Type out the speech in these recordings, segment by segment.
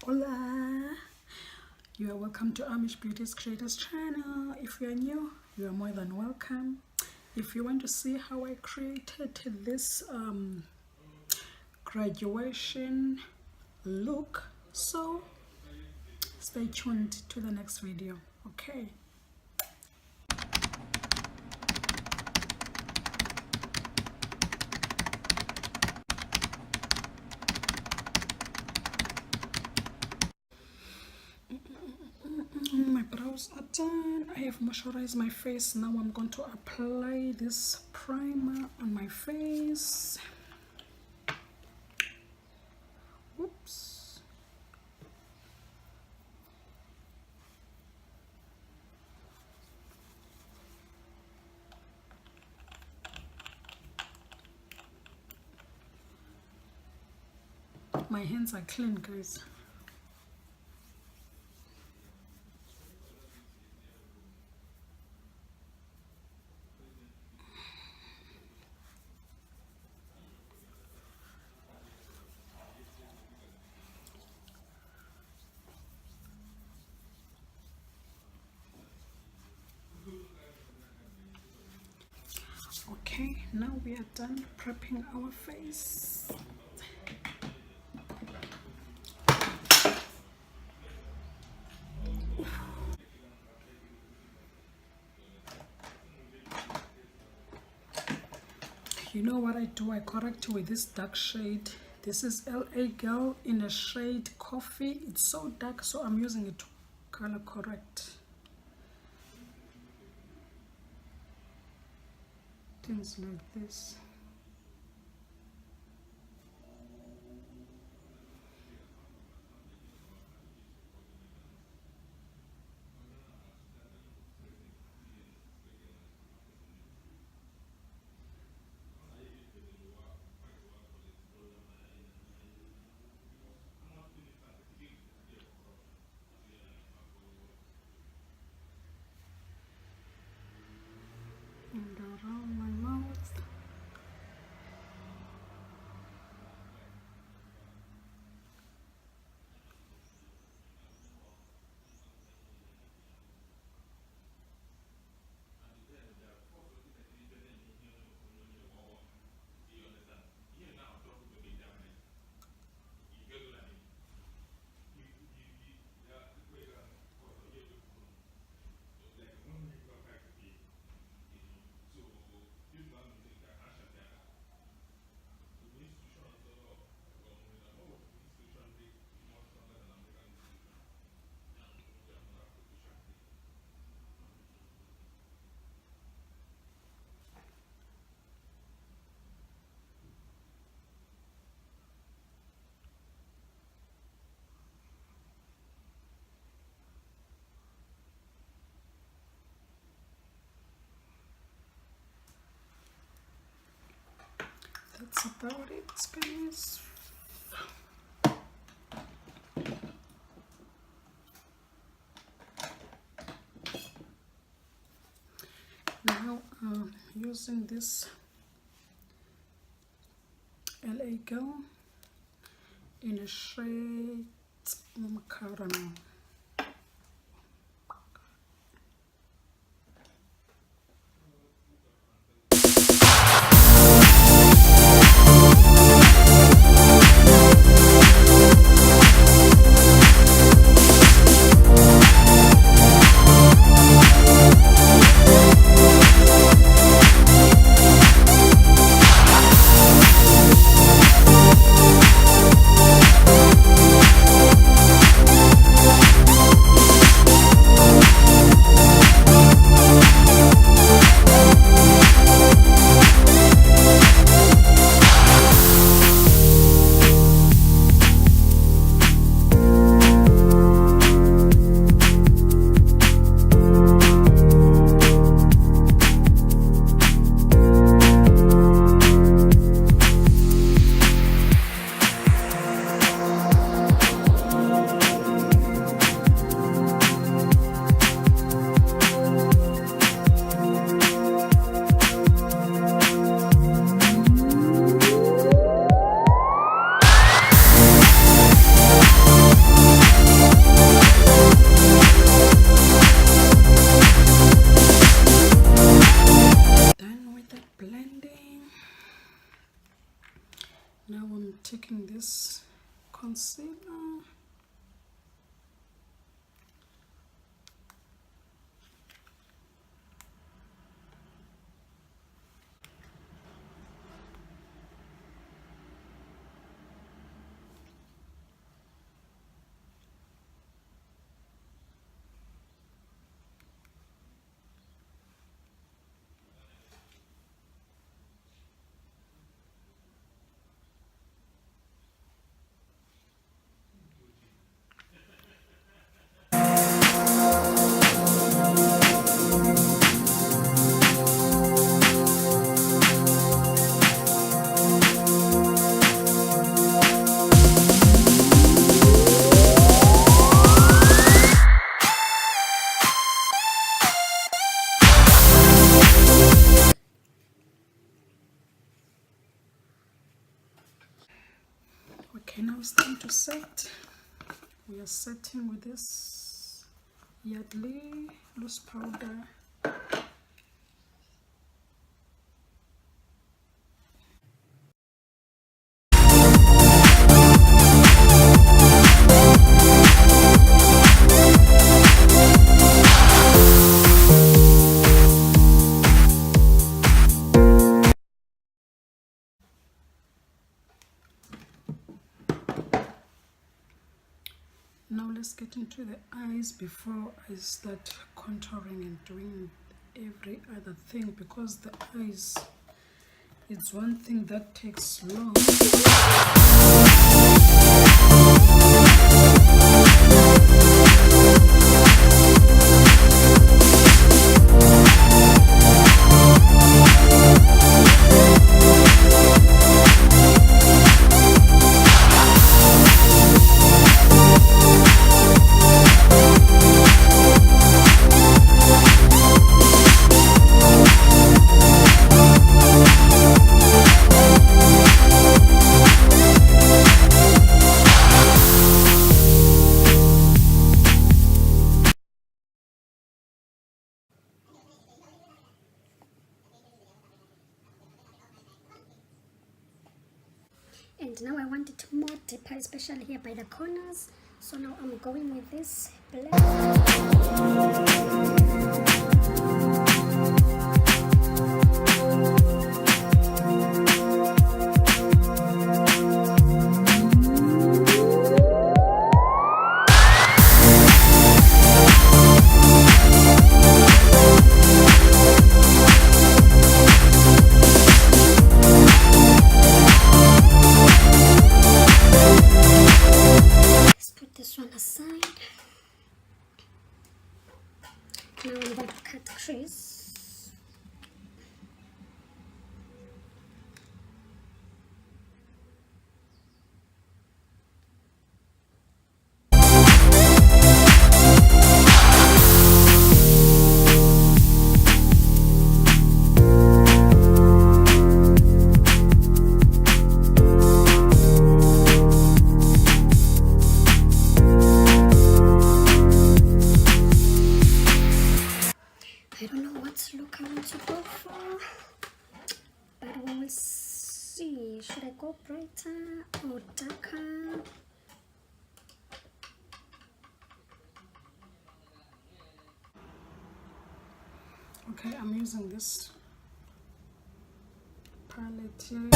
Hola! You are welcome to Amish Beauties Creators channel. If you are new, you are more than welcome. If you want to see how I created this graduation look, so stay tuned to the next video. Okay. My brows are done. I have moisturized my face. Now I'm going to apply this primer on my face. Oops. My hands are clean, guys. Okay, now we are done prepping our face. You know what I do? I correct with this dark shade. This is L.A.Girl in a shade coffee. It's so dark, so I'm using it to color correct. Things like this. And around my mouth. That's about it, guys. Now I'm using this L.A.Girl in a shade caramel. this concealer. Okay, now it's time to set. We are setting with this Yardley loose powder. Now let's get into the eyes before I start contouring and doing every other thing, because the eyes, it's one thing that takes long. And now I want it more deeper, especially here by the corners. So now I'm going with this black. This one aside. Now I'm going to cut crease. I don't know what look I want to go for, but we will see. Should I go brighter or darker? Okay, I'm using this palette here.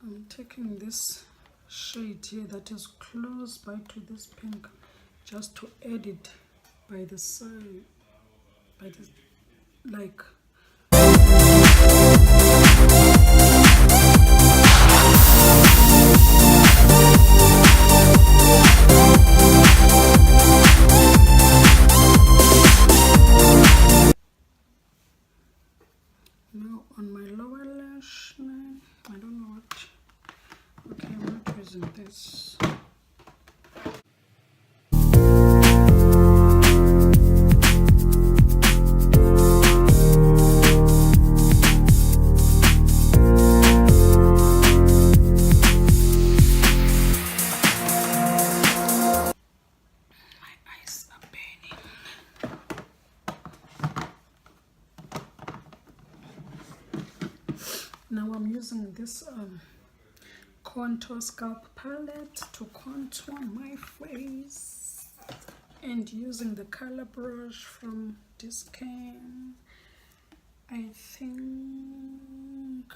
I'm taking this shade here that is close by to this pink, just to add it by the side, by the, like. Okay, I'm not using this. Now I'm using this contour Sculpt palette to contour my face, and using the color brush from Discan. I think,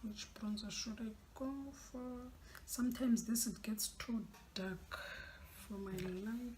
which bronzer should I go for? Sometimes this it gets too dark for my light.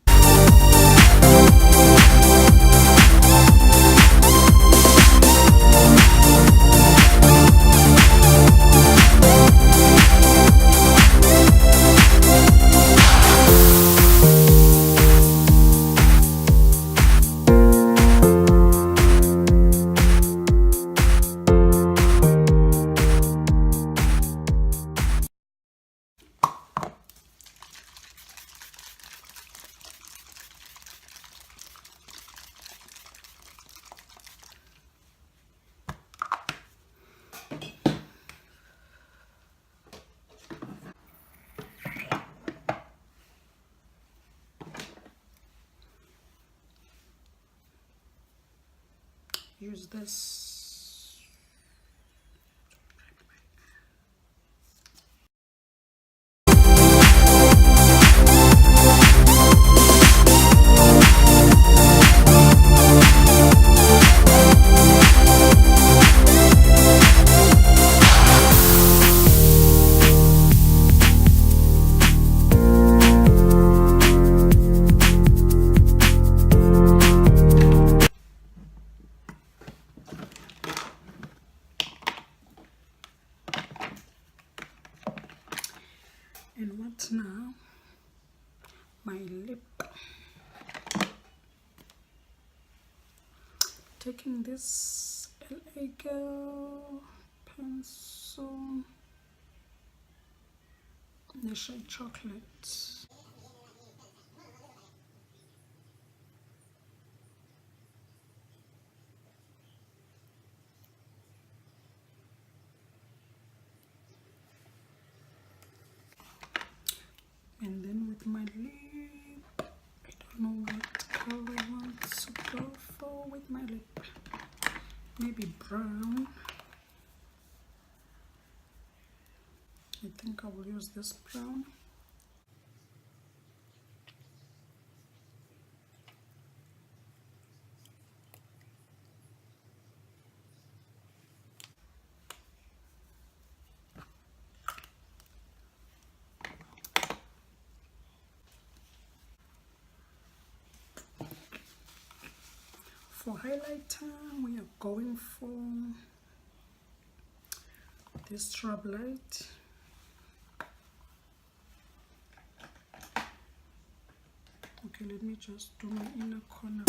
Use this. And what now? My lip. Taking this L.A.Girl pencil, the shade Chocolate. And then with my lip, I don't know what color I want to go for with my lip. Maybe brown. I think I will use this brown. For highlighter, we are going for this strobe light. Okay, let me just do my inner corner.